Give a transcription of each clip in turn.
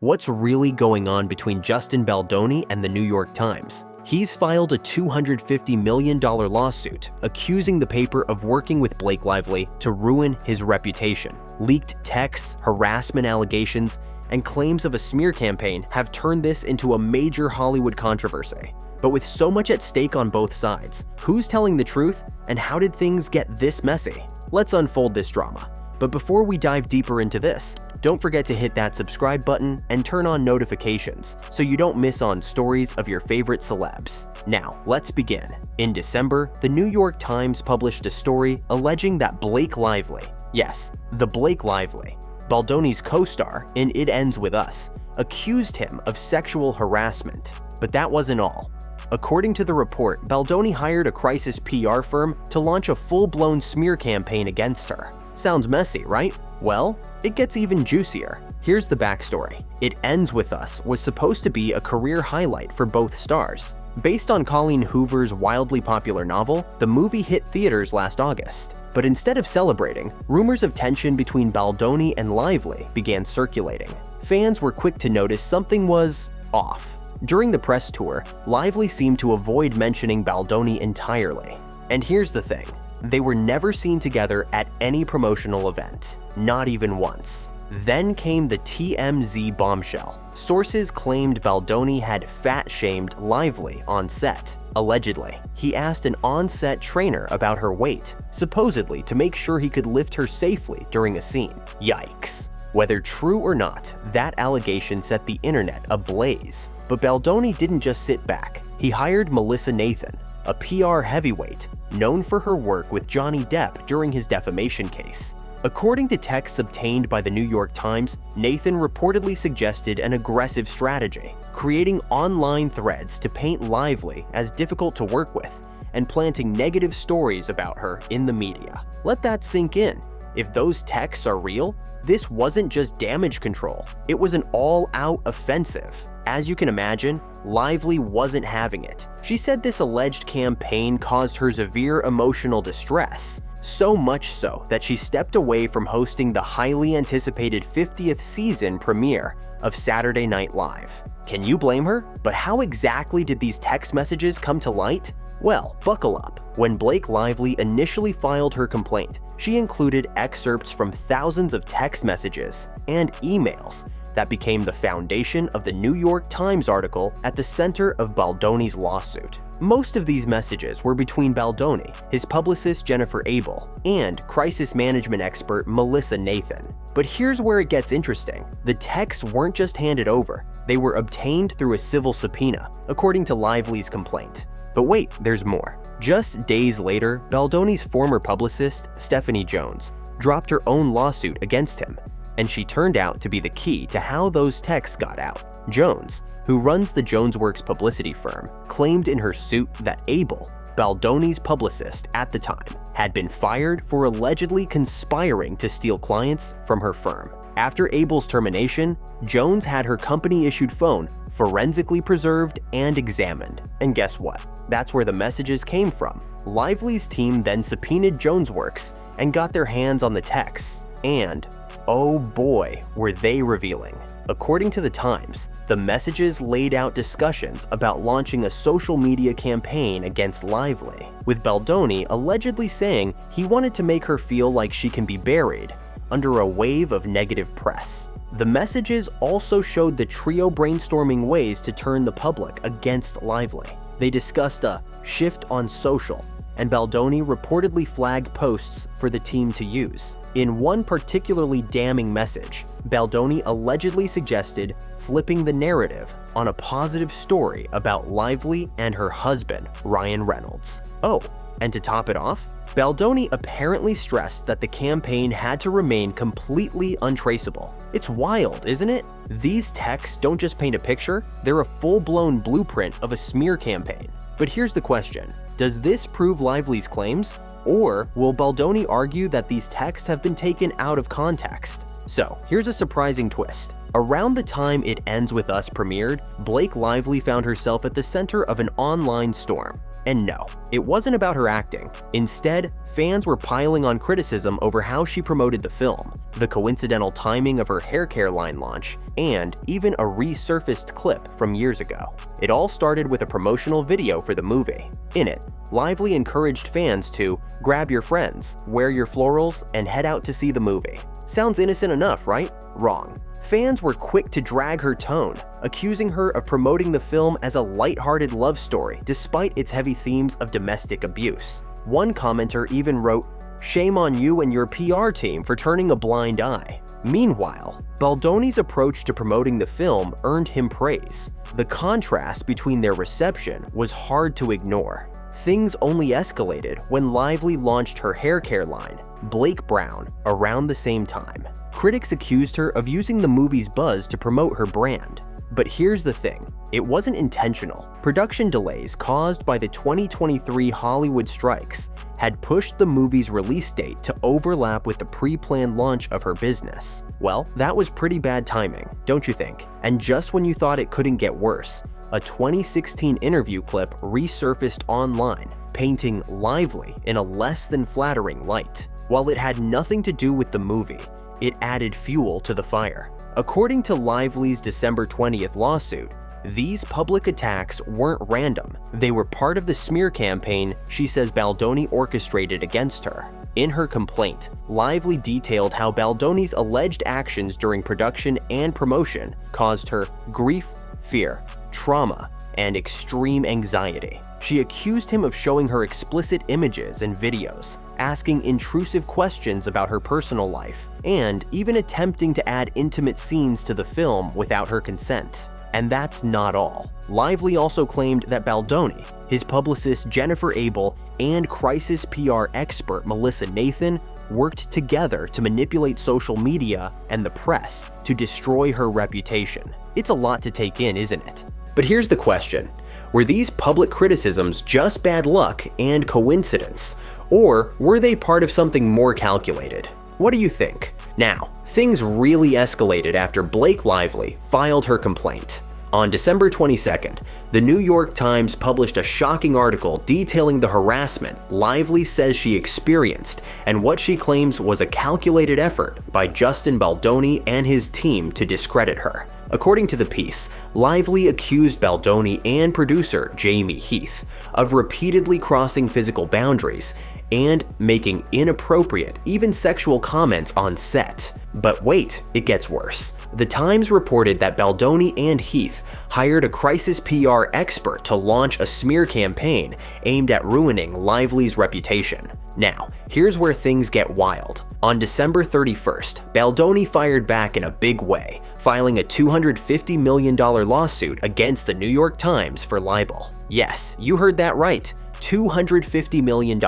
What's really going on between Justin Baldoni and the New York Times? He's filed a $250 million lawsuit accusing the paper of working with Blake Lively to ruin his reputation. Leaked texts, harassment allegations, and claims of a smear campaign have turned this into a major Hollywood controversy. But with so much at stake on both sides, who's telling the truth and how did things get this messy? Let's unfold this drama. But before we dive deeper into this, don't forget to hit that subscribe button and turn on notifications so you don't miss on stories of your favorite celebs. Now, let's begin. In December, the New York Times published a story alleging that Blake Lively, yes, the Blake Lively, Baldoni's co-star in It Ends With Us, accused him of sexual harassment. But that wasn't all. According to the report, Baldoni hired a crisis PR firm to launch a full-blown smear campaign against her. Sounds messy, right? Well, it gets even juicier. Here's the backstory. It Ends With Us was supposed to be a career highlight for both stars. Based on Colleen Hoover's wildly popular novel, the movie hit theaters last August. But instead of celebrating, rumors of tension between Baldoni and Lively began circulating. Fans were quick to notice something was off. During the press tour, Lively seemed to avoid mentioning Baldoni entirely. And here's the thing. They were never seen together at any promotional event, not even once. Then came the TMZ bombshell. Sources claimed Baldoni had fat-shamed Lively on set. Allegedly, he asked an on-set trainer about her weight, supposedly to make sure he could lift her safely during a scene. Yikes. Whether true or not, that allegation set the internet ablaze. But Baldoni didn't just sit back. He hired Melissa Nathan, a PR heavyweight, known for her work with Johnny Depp during his defamation case. According to texts obtained by the New York Times, Nathan reportedly suggested an aggressive strategy, creating online threads to paint Lively as difficult to work with and planting negative stories about her in the media. Let that sink in. If those texts are real, this wasn't just damage control, it was an all-out offensive. As you can imagine, Lively wasn't having it. She said this alleged campaign caused her severe emotional distress, so much so that she stepped away from hosting the highly anticipated 50th season premiere of Saturday Night Live. Can you blame her? But how exactly did these text messages come to light? Well, buckle up. When Blake Lively initially filed her complaint, she included excerpts from thousands of text messages and emails that became the foundation of the New York Times article at the center of Baldoni's lawsuit. Most of these messages were between Baldoni, his publicist Jennifer Abel, and crisis management expert Melissa Nathan. But here's where it gets interesting. The texts weren't just handed over, they were obtained through a civil subpoena, according to Lively's complaint. But wait, there's more. Just days later, Baldoni's former publicist, Stephanie Jones, dropped her own lawsuit against him, and she turned out to be the key to how those texts got out. Jones, who runs the JonesWorks publicity firm, claimed in her suit that Abel, Baldoni's publicist at the time, had been fired for allegedly conspiring to steal clients from her firm. After Abel's termination, Jones had her company-issued phone forensically preserved and examined. And guess what? That's where the messages came from. Lively's team then subpoenaed JonesWorks and got their hands on the texts. And oh boy, were they revealing. According to the Times, the messages laid out discussions about launching a social media campaign against Lively, with Baldoni allegedly saying he wanted to make her feel like she can be buried under a wave of negative press. The messages also showed the trio brainstorming ways to turn the public against Lively. They discussed a shift on social, and Baldoni reportedly flagged posts for the team to use. In one particularly damning message, Baldoni allegedly suggested flipping the narrative on a positive story about Lively and her husband, Ryan Reynolds. Oh, and to top it off, Baldoni apparently stressed that the campaign had to remain completely untraceable. It's wild, isn't it? These texts don't just paint a picture, they're a full-blown blueprint of a smear campaign. But here's the question. Does this prove Lively's claims? Or will Baldoni argue that these texts have been taken out of context? So, here's a surprising twist. Around the time It Ends With Us premiered, Blake Lively found herself at the center of an online storm. And no, it wasn't about her acting. Instead, fans were piling on criticism over how she promoted the film, the coincidental timing of her hair care line launch, and even a resurfaced clip from years ago. It all started with a promotional video for the movie. In it, Lively encouraged fans to grab your friends, wear your florals, and head out to see the movie. Sounds innocent enough, right? Wrong. Fans were quick to drag her tone, accusing her of promoting the film as a lighthearted love story despite its heavy themes of domestic abuse. One commenter even wrote, "Shame on you and your PR team for turning a blind eye." Meanwhile, Baldoni's approach to promoting the film earned him praise. The contrast between their reception was hard to ignore. Things only escalated when Lively launched her hair care line, Blake Brown, around the same time. Critics accused her of using the movie's buzz to promote her brand. But here's the thing, it wasn't intentional. Production delays caused by the 2023 Hollywood strikes had pushed the movie's release date to overlap with the pre-planned launch of her business. Well, that was pretty bad timing, don't you think? And just when you thought it couldn't get worse, a 2016 interview clip resurfaced online, painting Lively in a less than flattering light. While it had nothing to do with the movie, it added fuel to the fire. According to Lively's December 20th lawsuit, these public attacks weren't random. They were part of the smear campaign she says Baldoni orchestrated against her. In her complaint, Lively detailed how Baldoni's alleged actions during production and promotion caused her grief, fear, trauma, and extreme anxiety. She accused him of showing her explicit images and videos, asking intrusive questions about her personal life, and even attempting to add intimate scenes to the film without her consent. And that's not all. Lively also claimed that Baldoni, his publicist Jennifer Abel, and crisis PR expert Melissa Nathan worked together to manipulate social media and the press to destroy her reputation. It's a lot to take in, isn't it? But here's the question. Were these public criticisms just bad luck and coincidence? Or were they part of something more calculated? What do you think? Now, things really escalated after Blake Lively filed her complaint. On December 22nd, the New York Times published a shocking article detailing the harassment Lively says she experienced and what she claims was a calculated effort by Justin Baldoni and his team to discredit her. According to the piece, Lively accused Baldoni and producer Jamie Heath of repeatedly crossing physical boundaries and making inappropriate, even sexual comments on set. But wait, it gets worse. The Times reported that Baldoni and Heath hired a crisis PR expert to launch a smear campaign aimed at ruining Lively's reputation. Now, here's where things get wild. On December 31st, Baldoni fired back in a big way, filing a $250 million lawsuit against the New York Times for libel. Yes, you heard that right. $250 million.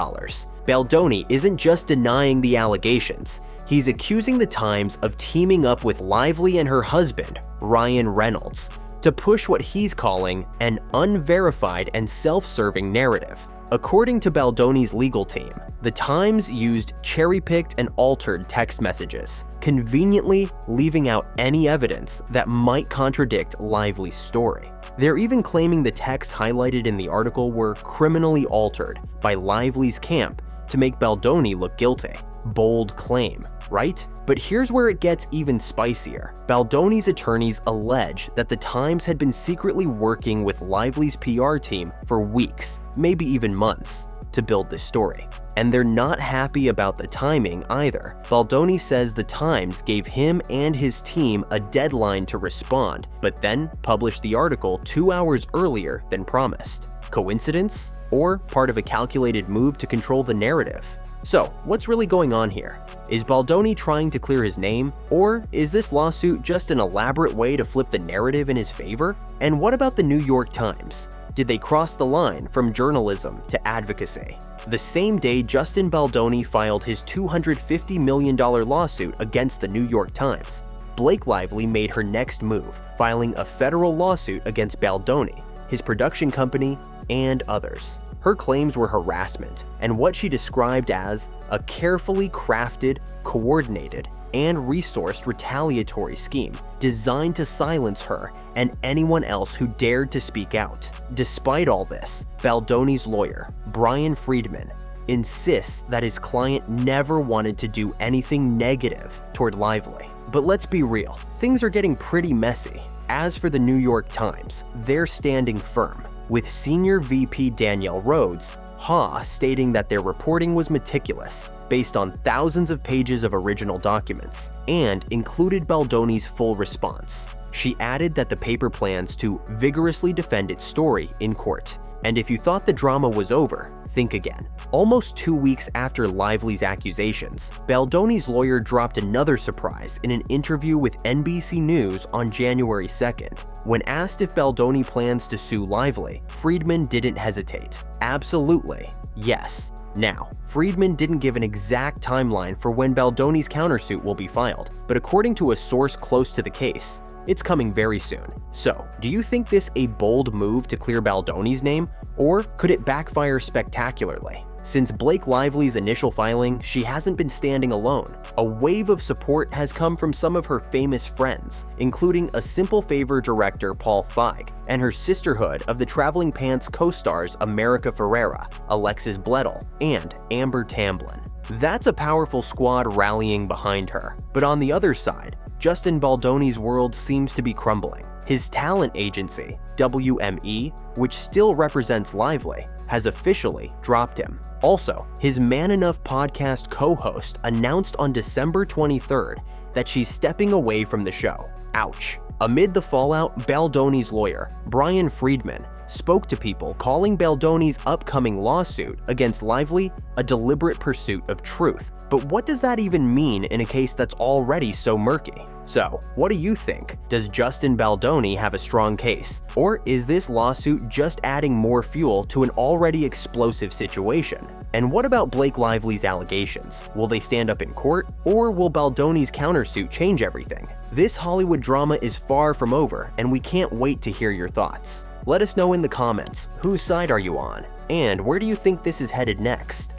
Baldoni isn't just denying the allegations, he's accusing the Times of teaming up with Lively and her husband, Ryan Reynolds, to push what he's calling an unverified and self-serving narrative. According to Baldoni's legal team, the Times used cherry-picked and altered text messages, conveniently leaving out any evidence that might contradict Lively's story. They're even claiming the texts highlighted in the article were criminally altered by Lively's camp to make Baldoni look guilty. Bold claim, right? But here's where it gets even spicier. Baldoni's attorneys allege that the Times had been secretly working with Lively's PR team for weeks, maybe even months, to build this story. And they're not happy about the timing either. Baldoni says the Times gave him and his team a deadline to respond, but then published the article 2 hours earlier than promised. Coincidence? Or part of a calculated move to control the narrative? So, what's really going on here? Is Baldoni trying to clear his name? Or is this lawsuit just an elaborate way to flip the narrative in his favor? And what about the New York Times? Did they cross the line from journalism to advocacy? The same day Justin Baldoni filed his $250 million lawsuit against the New York Times, Blake Lively made her next move, filing a federal lawsuit against Baldoni, his production company, and others. Her claims were harassment and what she described as a carefully crafted, coordinated, and resourced retaliatory scheme designed to silence her and anyone else who dared to speak out. Despite all this, Baldoni's lawyer, Brian Friedman, insists that his client never wanted to do anything negative toward Lively. But let's be real, things are getting pretty messy. As for the New York Times, they're standing firm, with senior VP Danielle Rhodes stating that their reporting was meticulous, based on thousands of pages of original documents, and included Baldoni's full response. She added that the paper plans to vigorously defend its story in court. And if you thought the drama was over, think again. Almost 2 weeks after Lively's accusations, Baldoni's lawyer dropped another surprise in an interview with NBC News on January 2nd. When asked if Baldoni plans to sue Lively, Friedman didn't hesitate. Absolutely, yes. Now, Friedman didn't give an exact timeline for when Baldoni's countersuit will be filed, but according to a source close to the case, it's coming very soon. So, do you think this a bold move to clear Baldoni's name, or could it backfire spectacularly? Since Blake Lively's initial filing, she hasn't been standing alone. A wave of support has come from some of her famous friends, including A Simple Favor director Paul Feig and her sisterhood of the Traveling Pants co-stars America Ferrera, Alexis Bledel, and Amber Tamblyn. That's a powerful squad rallying behind her. But on the other side, Justin Baldoni's world seems to be crumbling. His talent agency, WME, which still represents Lively, has officially dropped him. Also, his Man Enough podcast co-host announced on December 23rd that she's stepping away from the show. Ouch. Amid the fallout, Baldoni's lawyer, Brian Friedman, spoke to people calling Baldoni's upcoming lawsuit against Lively a deliberate pursuit of truth. But what does that even mean in a case that's already so murky? So, what do you think? Does Justin Baldoni have a strong case? Or is this lawsuit just adding more fuel to an already explosive situation? And what about Blake Lively's allegations? Will they stand up in court? Or will Baldoni's countersuit change everything? This Hollywood drama is far from over, and we can't wait to hear your thoughts. Let us know in the comments, whose side are you on? And where do you think this is headed next?